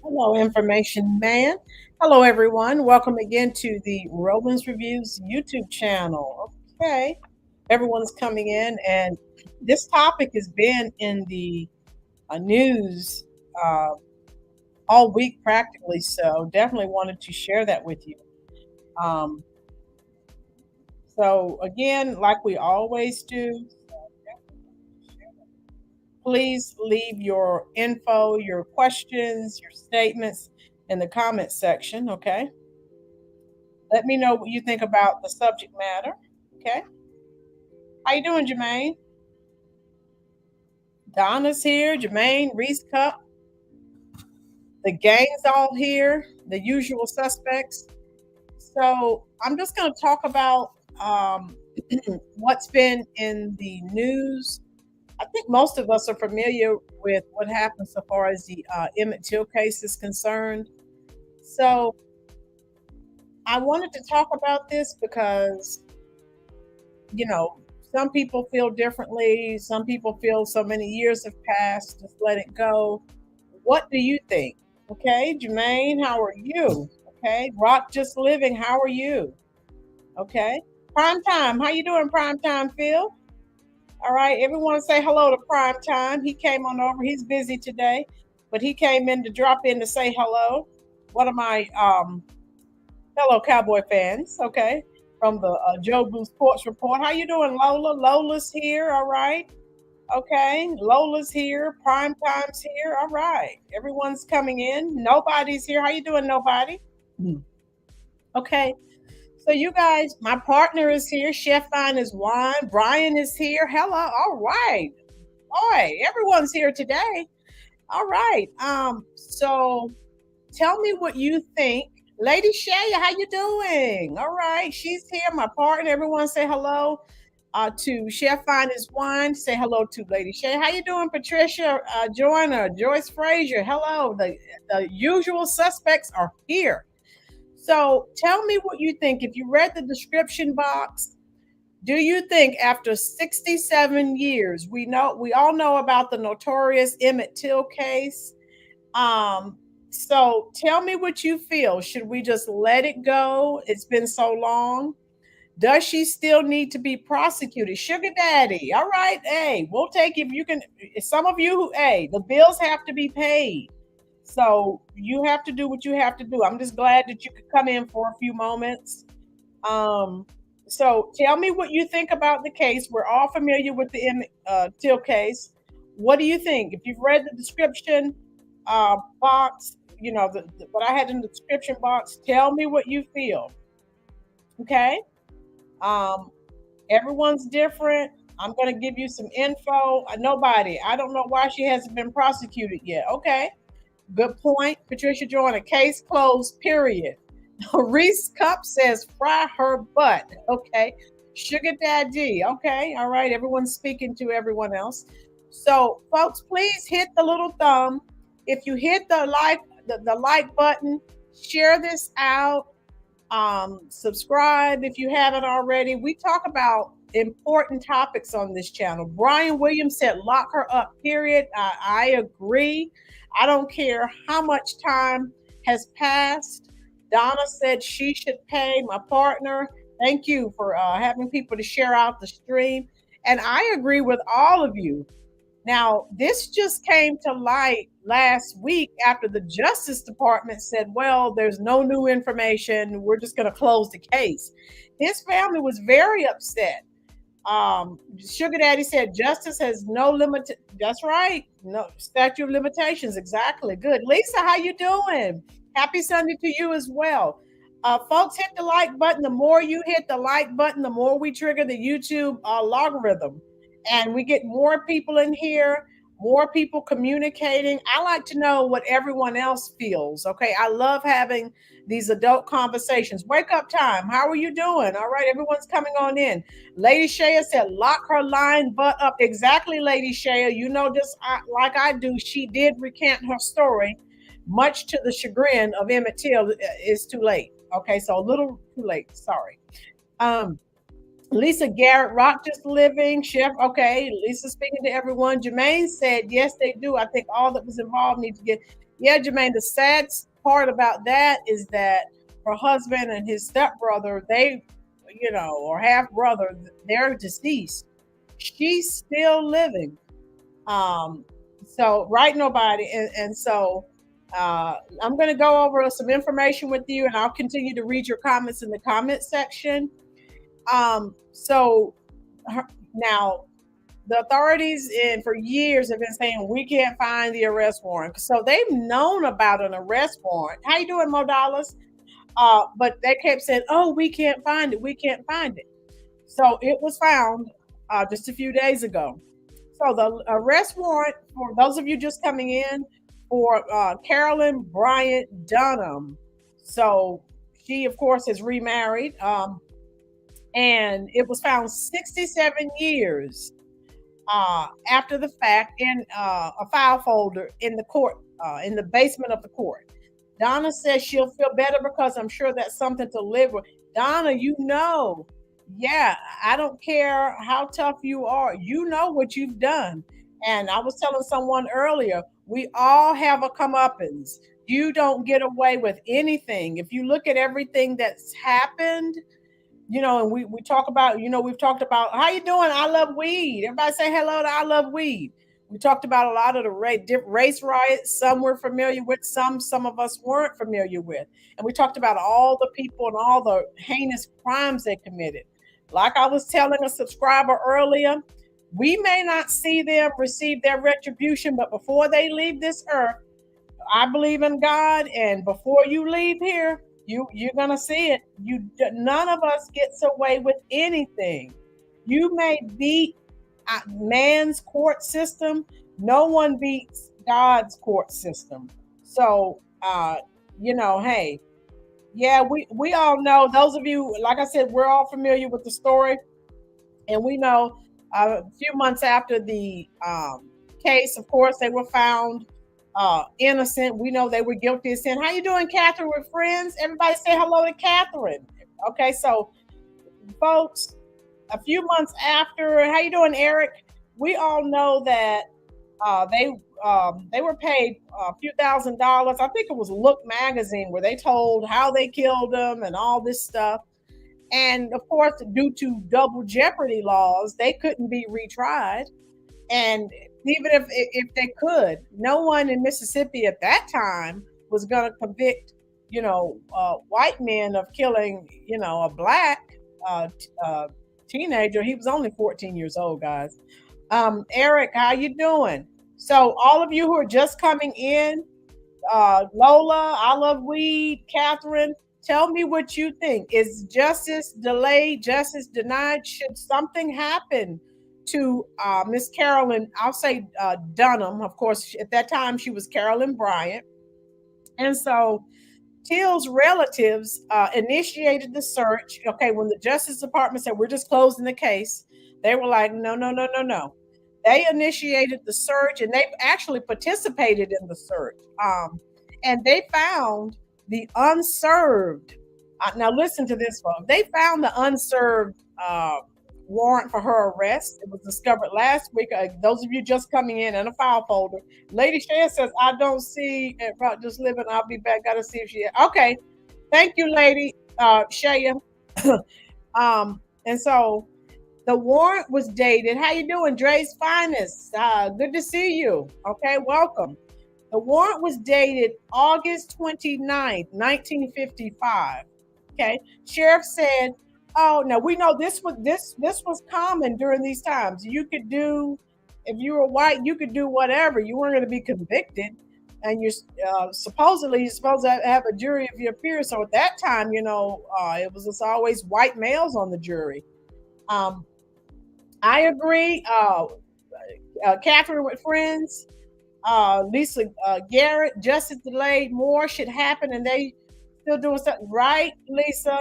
Hello, information man. Hello, everyone. Welcome again to the Romans Reviews YouTube channel. Okay, everyone's coming in, and this topic has been in the news uh, all week practically. So, definitely wanted to share that with you. Um, again, like we always do, please leave your info, your questions, your statements in the comment section. Okay. Let me know what you think about the subject matter. Okay. How you doing, Jermaine? Donna's here. Jermaine, Reese Cup. The gang's all here. The usual suspects. So I'm just going to talk about what's been in the news. I think most of us are familiar with what happened so far as the Emmett Till case is concerned. So I wanted to talk about this because you know, some people feel differently. Some people feel so many years have passed, just let it go. What do you think? Okay, Jermaine, how are you? Okay, Rock Just Living, how are you? Okay, Prime Time, how you doing, Prime Time, Phil? All right, everyone say hello to Prime Time. He came on over. He's busy today, but he came in to drop in to say hello. One of my fellow Cowboy fans, okay, from the Joe Boo Sports Report. How you doing, Lola? Lola's here, all right. Okay, Lola's here. Prime Time's here, all right. Everyone's coming in. Nobody's here. How you doing, nobody? Okay, so you guys, my partner is here. Chef Fine is wine. Brian is here. Hello, all right. Boy, everyone's here today. All right. So tell me what you think. Lady Shay, how you doing? All right, she's here, my partner. Everyone say hello to Chef Fine His Wine. Say hello to Lady Shay. How you doing, Patricia Joyner, Joyce Frazier? Hello. The usual suspects are here. So tell me what you think. If you read the description box, do you think after 67 years, we all know about the notorious Emmett Till case? Um, so tell me what you feel. Should we just let it go? It's been so long. Does she still need to be prosecuted? Sugar daddy. All right. Hey, we'll take if you can. Some of you, hey, the bills have to be paid. So you have to do what you have to do. I'm just glad that you could come in for a few moments. Um, so tell me what you think about the case. We're all familiar with the Till case. What do you think? If you've read the description box, what I had in the description box, tell me what you feel. Okay. Um, everyone's different. I'm going to give you some info. Nobody. I don't know why she hasn't been prosecuted yet. Okay. Good point. Patricia Joyner, case closed, period. Reese Cup says, fry her butt. Okay. Sugar Daddy. Okay. All right. Everyone's speaking to everyone else. So, folks, please hit the little thumb. If you hit the like button, share this out. Subscribe if you haven't already. We talk about important topics on this channel. Brian Williams said, lock her up, period. I agree. I don't care how much time has passed. Donna said she should pay. My partner, thank you for having people to share out the stream. And I agree with all of you. Now, this just came to light last week after the Justice Department said, well, there's no new information. We're just going to close the case. His family was very upset. Sugar Daddy said justice has no limit. That's right. No statute of limitations. Exactly. Good. Lisa, how you doing? Happy Sunday to you as well. Folks, hit the like button. The more you hit the like button, the more we trigger the YouTube logarithm. And we get more people in here, more people communicating. I like to know what everyone else feels. Okay. I love having these adult conversations. Wake up time. How are you doing? All right. Everyone's coming on in. Lady Shea said, lock her lying butt up. Exactly, Lady Shea. You know, just like I do, she did recant her story, much to the chagrin of Emmett Till. It's too late. Okay. So a little too late. Sorry. Um, Lisa Garrett, Rock Just Living, Chef. Okay, Lisa speaking to everyone. Jermaine said, yes, they do. I think all that was involved need to get. Yeah, Jermaine, the sad part about that is that her husband and his stepbrother, they, or half brother, they're deceased. She's still living. Um, so, right, nobody. And so I'm going to go over some information with you, and I'll continue to read your comments in the comment section. So now the authorities for years have been saying we can't find the arrest warrant. So they've known about an arrest warrant. How you doing, Mo Dollars? But they kept saying, "Oh, we can't find it. We can't find it." So it was found just a few days ago. So the arrest warrant, for those of you just coming in, for Carolyn Bryant Donham. So she, of course, has remarried. And it was found 67 years after the fact in a file folder in the court, in the basement of the court. Donna says she'll feel better because I'm sure that's something to live with. Donna, yeah, I don't care how tough you are. You know what you've done. And I was telling someone earlier, we all have a comeuppance. You don't get away with anything. If you look at everything that's happened, and we talk about, we've talked about, how you doing? I love weed. Everybody say hello to I love weed. We talked about a lot of the race riots. Some we're familiar with, some of us weren't familiar with. And we talked about all the people and all the heinous crimes they committed. Like I was telling a subscriber earlier, we may not see them receive their retribution, but before they leave this earth, I believe in God, and before you leave here, you're gonna see it. None of us gets away with anything. You may beat man's court system. No one beats God's court system. So hey, yeah, we all know. Those of you, like I said, we're all familiar with the story, and we know a few months after the case, of course, they were found innocent. We know they were guilty of sin. How you doing, Catherine, with friends? Everybody say hello to Catherine. Okay, so folks, a few months after, how you doing, Eric? We all know that they were paid a few $1,000s. I think it was Look magazine where they told how they killed them and all this stuff. And of course, due to double jeopardy laws, they couldn't be retried. And even if they could, no one in Mississippi at that time was going to convict, white men of killing, a black teenager. He was only 14 years old, guys. Eric, how you doing? So all of you who are just coming in, Lola, I love weed, Catherine, tell me what you think. Is justice delayed, justice denied? Should something happen to Miss Carolyn, I'll say Donham. Of course, at that time, she was Carolyn Bryant. And so Till's relatives initiated the search. Okay, when the Justice Department said, we're just closing the case, they were like, no, no, no, no, no. They initiated the search, and they actually participated in the search. And they found the unserved. Now, listen to this, folks. They found the unserved warrant for her arrest. It was discovered last week. Those of you just coming in a file folder. Lady Shan says, I don't see it. Just living. I'll be back. Got to see if she. Okay. Thank you, Lady Shaya. And so the warrant was dated. How you doing, Dre's Finest? Good to see you. Okay, welcome. The warrant was dated August 29th, 1955. Okay. Sheriff said, oh, now we know this was common during these times. You could do, if you were white, you could do whatever. You weren't going to be convicted, and you're supposedly supposed to have a jury of your peers. So at that time, it was just always white males on the jury. I agree. Catherine with friends, Lisa Garrett, justice delayed, more should happen, and they still doing something right, Lisa.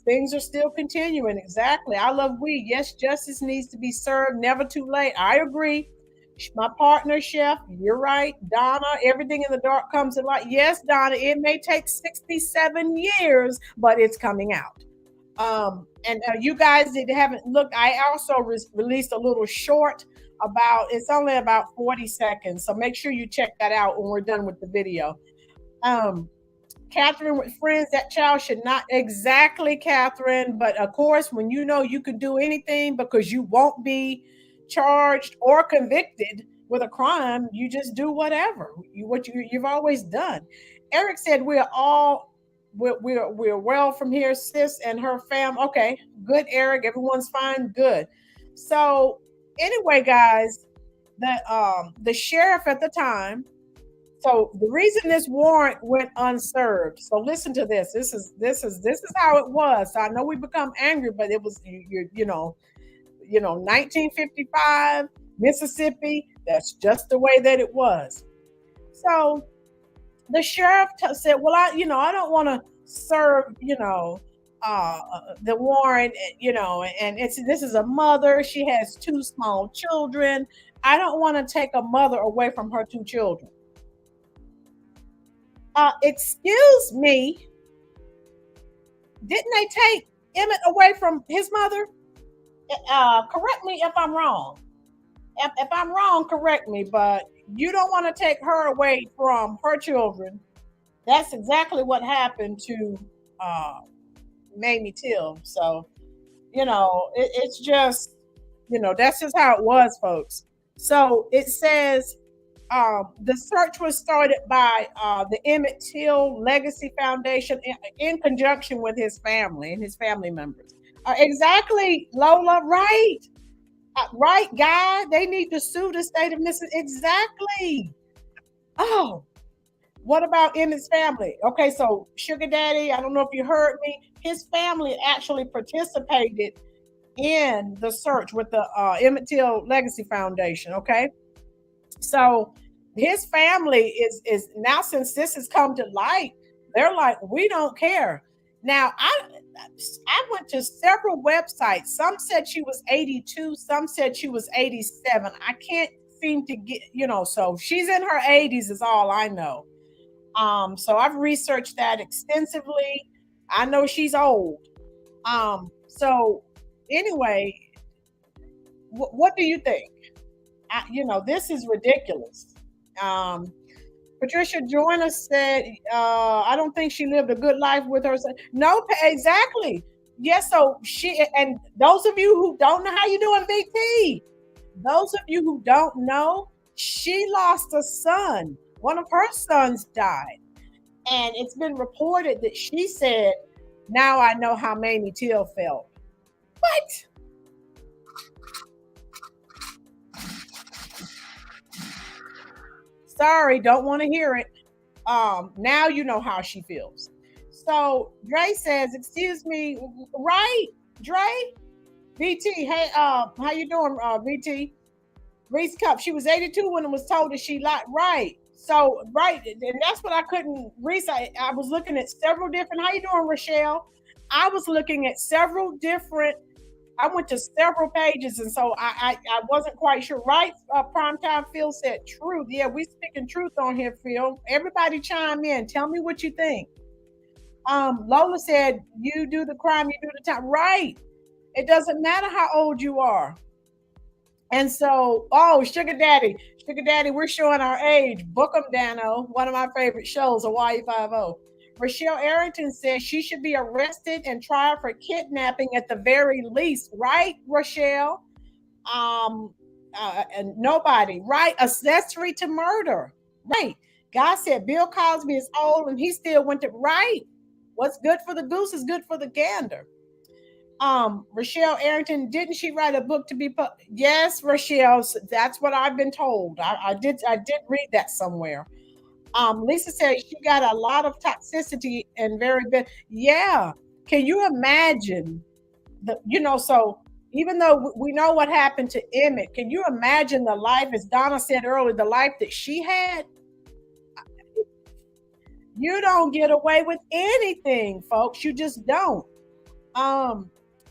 Things are still continuing. Exactly. I love weed. Yes, justice needs to be served. Never too late. I agree. My partner, Chef, you're right. Donna, everything in the dark comes to light. Yes, Donna, it may take 67 years, but it's coming out. And you guys that haven't looked, I also released a little short about, it's only about 40 seconds. So make sure you check that out when we're done with the video. Catherine with friends, that child should not, exactly, Catherine. But of course, when you know you can do anything because you won't be charged or convicted with a crime, you just do whatever you've always done. Eric said we're well from here, sis and her fam. Okay, good, Eric. Everyone's fine. Good. So anyway, guys, the sheriff at the time. So the reason this warrant went unserved. So listen to this. This is how it was. So I know we become angry, but it was 1955 Mississippi. That's just the way that it was. So the sheriff said, "Well, I don't want to serve, the warrant, and this is a mother. She has two small children. I don't want to take a mother away from her two children." Excuse me, didn't they take Emmett away from his mother? Correct me if I'm wrong. If I'm wrong, correct me, but you don't want to take her away from her children. That's exactly what happened to Mamie Till. So, it's just, that's just how it was, folks. So it says the search was started by the Emmett Till Legacy Foundation in conjunction with his family and his family members. Exactly, Lola, right. Right, guy. They need to sue the state of Mississippi. Exactly. Oh, what about Emmett's family? Okay, so Sugar Daddy, I don't know if you heard me. His family actually participated in the search with the Emmett Till Legacy Foundation. Okay, so his family is now, since this has come to light, they're like, we don't care. Now I went to several websites. Some said she was 82, some said she was 87. I can't seem to get, so she's in her 80s is all I know. So I've researched that extensively. I know she's old. So anyway, what do you think? This is ridiculous. Patricia Joyner said, I don't think she lived a good life with her son. No, exactly. Yes, so and those of you who don't know, how you doing, VT? Those of you who don't know, she lost a son. One of her sons died. And it's been reported that she said, now I know how Mamie Till felt. What? Sorry, don't want to hear it. Now you know how she feels. So Dre says, excuse me, right? Dre? VT, hey, how you doing, VT? Reese Cup, she was 82 when it was told that she lied. Right. So, right. And that's what I couldn't, Reese, I was looking at several different, how you doing, Rochelle? I was looking at several different, I went to several pages, and so I wasn't quite sure. Right, Primetime Phil said truth. Yeah, we speaking truth on here, Phil. Everybody chime in. Tell me what you think. Lola said, you do the crime, you do the time. Right. It doesn't matter how old you are. And so, Sugar Daddy, we're showing our age. Book 'em, Dano. One of my favorite shows, Hawaii Five-0. Rochelle Arrington says she should be arrested and tried for kidnapping at the very least. Right, Rochelle? And nobody. Right? Accessory to murder. Right. God said Bill Cosby is old and he still went to, right. What's good for the goose is good for the gander. Rochelle Arrington, didn't she write a book to be put? Yes, Rochelle, that's what I've been told. I did read that somewhere. Lisa said she got a lot of toxicity and very bad. Yeah. Can you imagine so even though we know what happened to Emmett, can you imagine the life, as Donna said earlier, the life that she had? You don't get away with anything, folks. You just don't.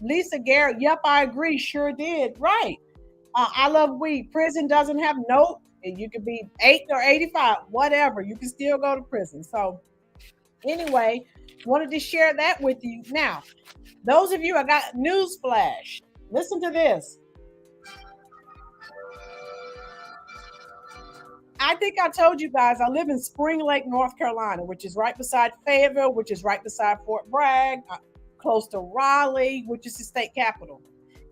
Lisa Garrett, yep, I agree. Sure did. Right. I love weed. Prison doesn't have nope. You could be 8 or 85, whatever. You can still go to prison. So anyway, wanted to share that with you. Now, those of you, I got news flash. Listen to this. I think I told you guys I live in Spring Lake, North Carolina, which is right beside Fayetteville, which is right beside Fort Bragg, close to Raleigh, which is the state capital.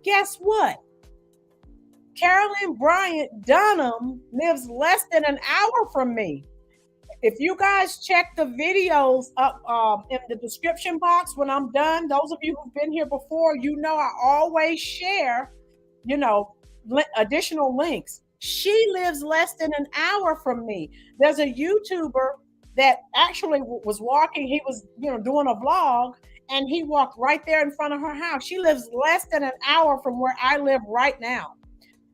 Guess what? Carolyn Bryant Donham lives less than an hour from me. If you guys check the videos up in the description box when I'm done, those of you who've been here before, you know I always share, additional links. She lives less than an hour from me. There's a YouTuber that actually was walking. He was, doing a vlog, and he walked right there in front of her house. She lives less than an hour from where I live right now.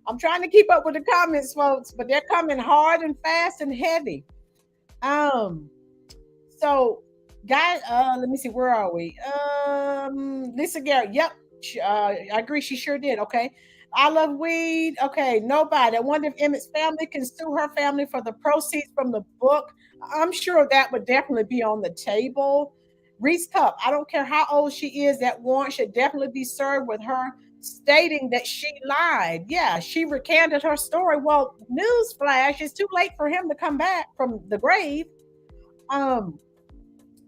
I'm trying to keep up with the comments, folks, but they're coming hard and fast and heavy. So, guys, let me see, where are we? Lisa Garrett, yep, I agree, she sure did. Okay. I love weed. Okay, nobody. I wonder if Emmett's family can sue her family for the proceeds from the book. I'm sure that would definitely be on the table. Reese Cup, I don't care how old she is, that warrant should definitely be served with her stating that she lied. Yeah, she recanted her story. Well, newsflash, it's too late for him to come back from the grave. But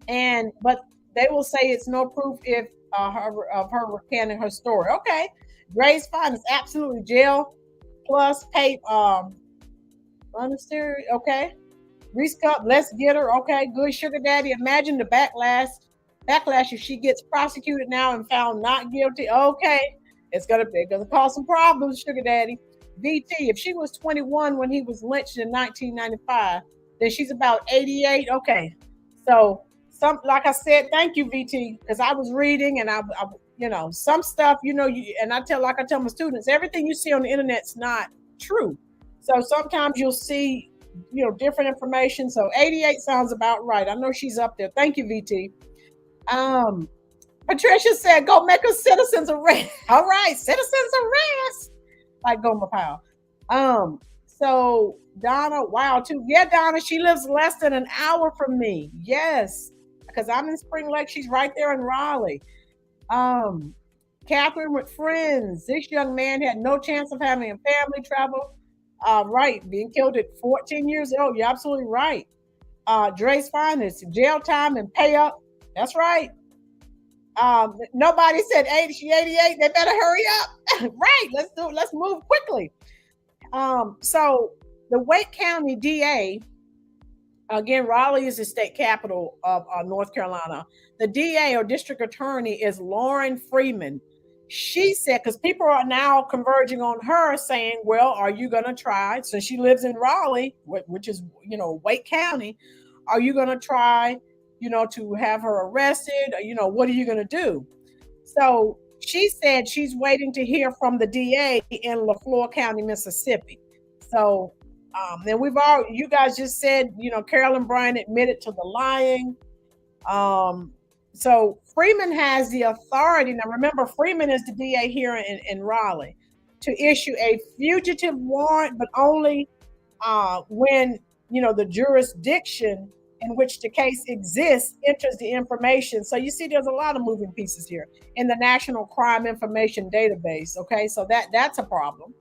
they will say it's no proof if her recanting her story. Okay. Gray's fine is absolutely jail plus pay monastery. Okay. Reese Cup, let's get her. Okay, good. Sugar Daddy, imagine the backlash if she gets prosecuted now and found not guilty. Okay, it's gonna cause some problems, Sugar Daddy. VT, if she was 21 when he was lynched in 1995, then she's about 88. Okay, so like I said, thank you, VT, because I was reading and I some stuff, and I tell my students, everything you see on the internet's not true. So sometimes you'll see, different information. So 88 sounds about right. I know she's up there. Thank you, VT. Patricia said, go make a citizen's arrest. All right, citizen's arrest. Like Goma Powell. So Donna, wow, too. Yeah, Donna, she lives less than an hour from me. Yes, because I'm in Spring Lake. She's right there in Raleigh. Catherine with friends. This young man had no chance of having a family travel. Right, being killed at 14 years old. You're absolutely right. Dre's finest, jail time and pay up. That's right. Nobody said 80, she 88. They better hurry up. Right, let's move quickly. So the Wake County DA, again, Raleigh is the state capital of North Carolina. The DA or district attorney is Lauren Freeman. She said, because people are now converging on her saying, well, are you going to try, since she lives in Raleigh, which is, Wake County, are you going to try, to have her arrested? What are you going to do? So she said she's waiting to hear from the DA in Leflore County, Mississippi. So then you guys just said, Carolyn Bryant admitted to the lying. So Freeman has the authority. Now, remember, Freeman is the DA here in Raleigh to issue a fugitive warrant, but only when, the jurisdiction in which the case exists enters the information. So you see, there's a lot of moving pieces here in the National Crime Information Database. Okay, so that's a problem.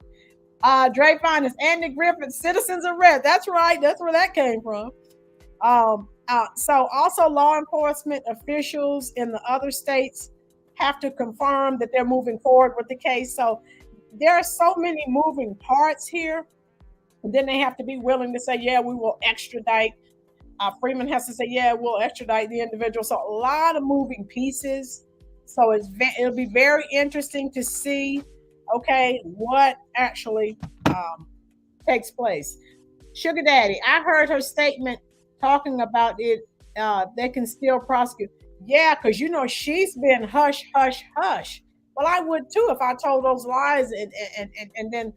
Dre Finest, Andy Griffith, citizens arrest. That's right. That's where that came from. So also law enforcement officials in the other states have to confirm that they're moving forward with the case. So there are so many moving parts here. And then they have to be willing to say, yeah, we will extradite. Freeman has to say, yeah, we'll extradite the individual. So a lot of moving pieces. So it'll be very interesting to see, okay, what actually takes place. Sugar Daddy, I heard her statement talking about it. They can still prosecute. Yeah, because she's been hush, hush, hush. Well, I would too if I told those lies and then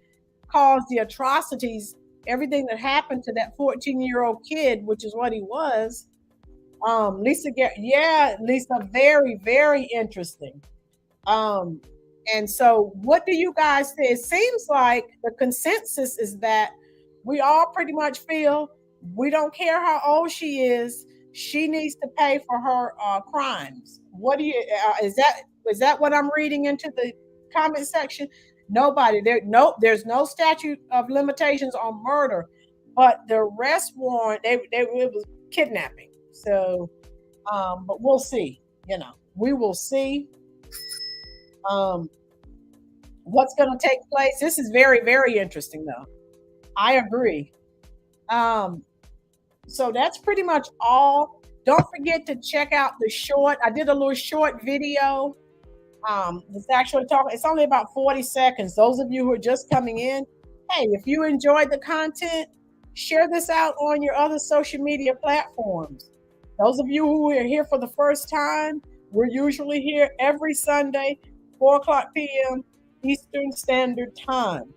caused the atrocities, everything that happened to that 14-year-old kid, which is what he was. Lisa, Lisa, very, very interesting. And so what do you guys say? It seems like the consensus is that we all pretty much feel we don't care how old she is. she needs to pay for her crimes. What do you is that what I'm reading into the comment section? Nobody there. Nope. There's no statute of limitations on murder, but the arrest warrant they it was kidnapping. So, but we'll see. We will see um, what's going to take place. This is very very interesting, though. I agree. Um, so that's pretty much all. Don't forget to check out the short. I did a little short video. It's actually talking. It's only about 40 seconds. Those of you who are just coming in, hey, if you enjoyed the content, share this out on your other social media platforms. Those of you who are here for the first time, we're usually here every Sunday, 4 o'clock p.m. Eastern Standard Time.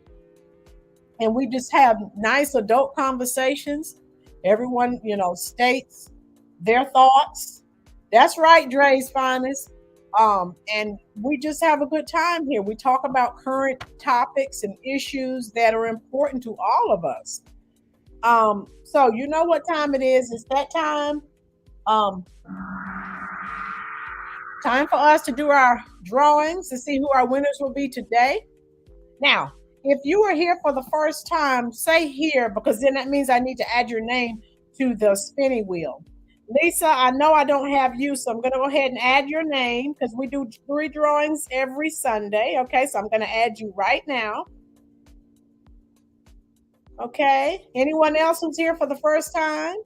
And we just have nice adult conversations. Everyone, states their thoughts. That's right, Dre's Finest. And we just have a good time here. We talk about current topics and issues that are important to all of us. So you know what time it is? It's that time. Time for us to do our drawings to see who our winners will be today. Now, if you are here for the first time, say here, because then that means I need to add your name to the spinning wheel. Lisa, I know I don't have you, so I'm going to go ahead and add your name because we do 3 drawings every Sunday. Okay, so I'm going to add you right now. Okay, anyone else who's here for the first time?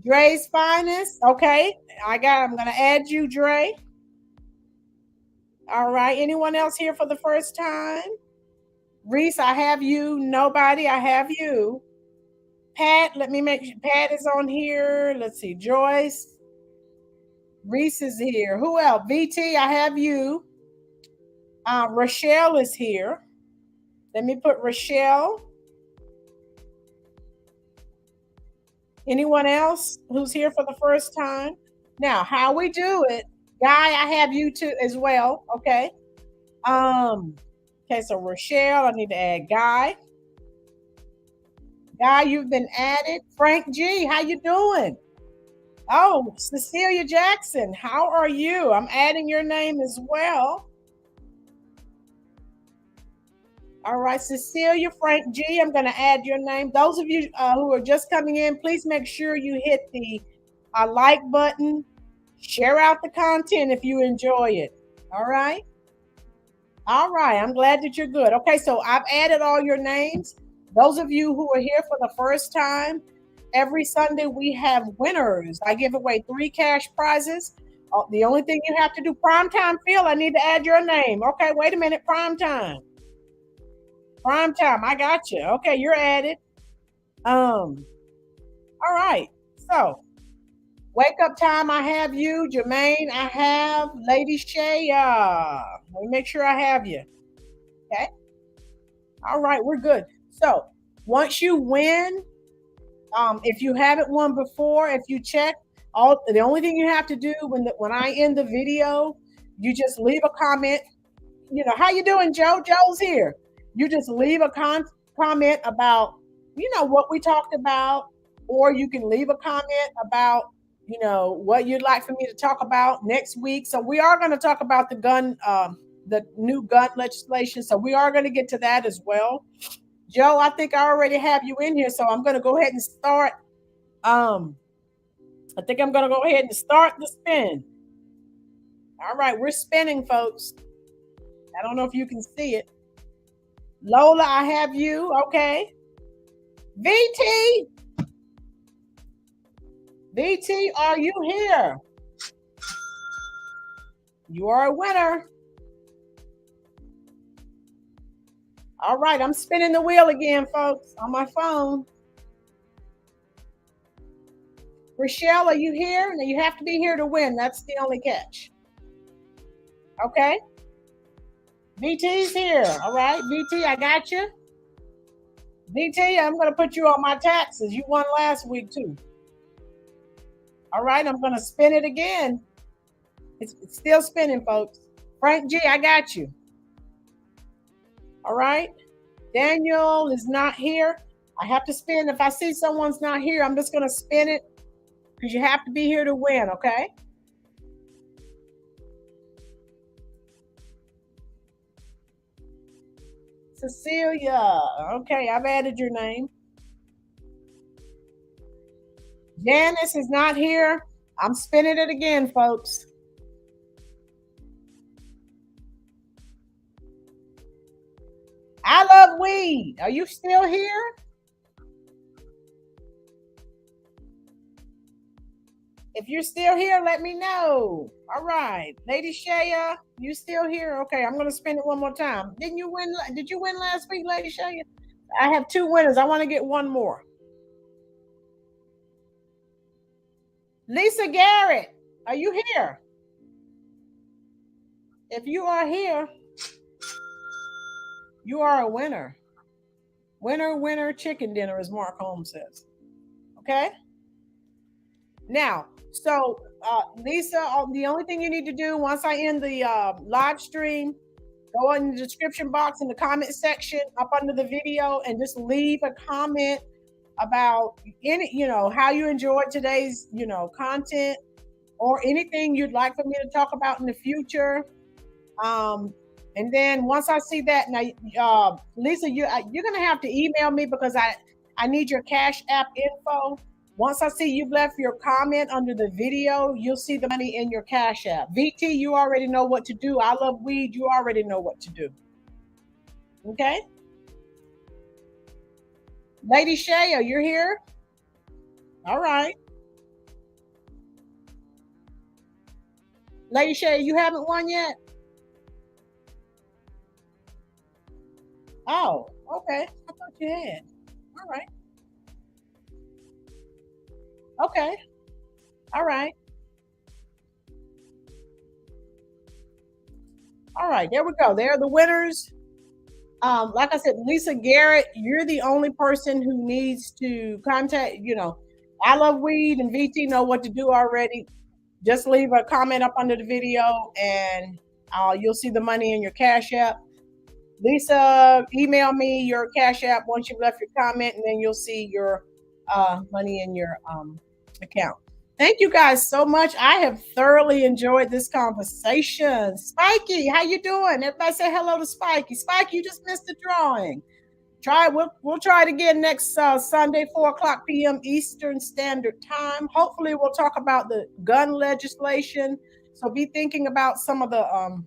Dre's Finest. Okay, I'm going to add you, Dre. All right, anyone else here for the first time? Reese, I have you. Nobody, I have you. Pat, let me make sure Pat is on here. Let's see, Joyce. Reese is here. Who else? VT, I have you. Rochelle is here. Let me put Rochelle. Anyone else who's here for the first time? Now, how we do it, Guy, I have you too as well. Okay. Okay, so Rochelle, I need to add Guy. Guy, you've been added. Frank G, how you doing? Oh, Cecilia Jackson, how are you? I'm adding your name as well. All right, Cecilia, Frank G, I'm going to add your name. Those of you who are just coming in, please make sure you hit the like button. Share out the content if you enjoy it. All right. All right, I'm glad that you're good. Okay, so I've added all your names. Those of you who are here for the first time, every Sunday we have winners. I give away 3 cash prizes. The only thing you have to do, Primetime Phil, I need to add your name. Okay, wait a minute, Primetime. Primetime, I got you. Okay, you're added. All right, so wake up time, I have you. Jermaine, I have. Lady Shay, let me make sure I have you. Okay. All right, we're good. So once you win, if you haven't won before, if you check, the only thing you have to do when I end the video, you just leave a comment. How you doing, Joe? Joe's here. You just leave a comment about, what we talked about, or you can leave a comment about, what you'd like for me to talk about next week. So we are going to talk about the new gun legislation. So we are going to get to that as well. Joe, I think I already have you in here, so I'm going to go ahead and start. I think I'm going to go ahead and start the spin. All right, we're spinning, folks. I don't know if you can see it. Lola, I have you. Okay. VT. VT, are you here? You are a winner. All right, I'm spinning the wheel again, folks, on my phone. Rochelle, are you here? Now, you have to be here to win. That's the only catch. Okay. VT's here. All right, VT, I got you. VT, I'm going to put you on my taxes. You won last week, too. All right, I'm going to spin it again. It's still spinning, folks. Frank G, I got you. All right. Daniel is not here. I have to spin. If I see someone's not here, I'm just going to spin it. because you have to be here to win, okay? Cecilia. Okay, I've added your name. Janice is not here. I'm spinning it again, folks. I love weed. Are you still here? If you're still here, let me know. All right. Lady Shaya, you still here? Okay, I'm gonna spin it one more time. Didn't you win? Did you win last week, Lady Shaya? I have two winners. I want to get one more. Lisa Garrett, are you here? If you are here, you are a winner. Winner, winner, chicken dinner, as Mark Holmes says. Okay? Now, so Lisa, the only thing you need to do once I end the live stream, go in the description box in the comment section up under the video and just leave a comment about how you enjoyed today's, content or anything you'd like for me to talk about in the future. And then once I see that, now, Lisa, you're gonna have to email me because I need your Cash App info. Once I see you've left your comment under the video, you'll see the money in your Cash App. VT, you already know what to do. I love weed. You already know what to do. Okay. Lady Shaya, you're here? All right. Lady Shaya, you haven't won yet? Oh, okay. I thought you had. All right. Okay. All right. All right. There we go. There are the winners. Like I said, Lisa Garrett, you're the only person who needs to contact, I love weed and VT know what to do already. Just leave a comment up under the video and you'll see the money in your Cash App. Lisa, email me your Cash App once you've left your comment, and then you'll see your money in your account. Thank you guys so much. I have thoroughly enjoyed this conversation. Spiky, how you doing? Everybody say hello to Spiky. Spiky, you just missed the drawing. We'll try it again next Sunday, 4:00 p.m. Eastern Standard Time. Hopefully, we'll talk about the gun legislation. So be thinking about some of the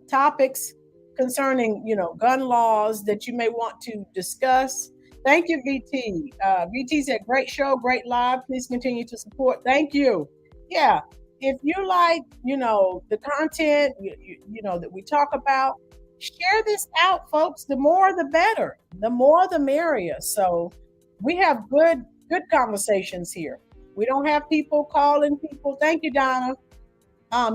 topics concerning, gun laws that you may want to discuss. Thank you, VT. VT said, great show, great live. Please continue to support. Thank you. Yeah. If you like, the content, that we talk about, share this out, folks. The more, the better. The more, the merrier. So we have good conversations here. We don't have people calling people. Thank you, Donna.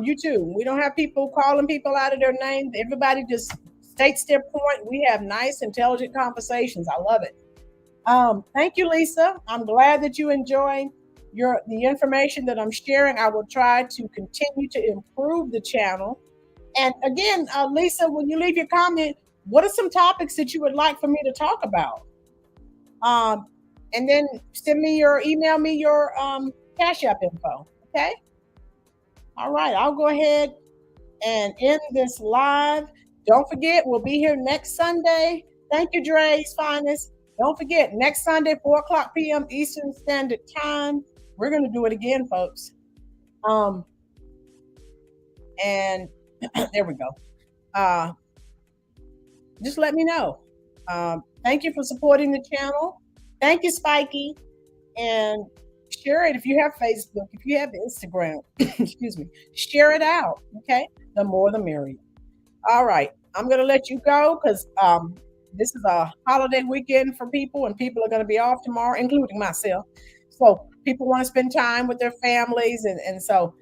You too. We don't have people calling people out of their name. Everybody just states their point. We have nice, intelligent conversations. I love it. Thank you, Lisa. I'm glad that you enjoy the information that I'm sharing. I will try to continue to improve the channel. And again, Lisa, when you leave your comment, what are some topics that you would like for me to talk about? And then email me your Cash App info. Okay. All right. I'll go ahead and end this live. Don't forget, we'll be here next Sunday. Thank you, Dre's Finest. Don't forget, next Sunday, 4:00 p.m. Eastern Standard Time. We're going to do it again, folks. And there we go. Just let me know. Thank you for supporting the channel. Thank you, Spiky. And share it if you have Facebook, if you have Instagram. Excuse me. Share it out. Okay. The more, the merrier. All right. I'm going to let you go because this is a holiday weekend for people, and people are going to be off tomorrow, including myself. So people want to spend time with their families. And so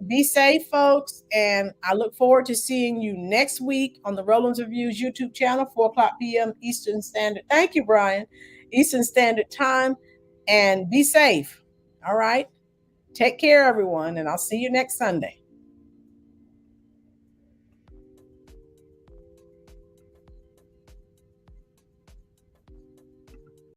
be safe, folks. And I look forward to seeing you next week on the Roland's Reviews YouTube channel, 4:00 p.m. Eastern Standard. Thank you, Brian. Eastern Standard Time. And be safe. All right. Take care, everyone. And I'll see you next Sunday.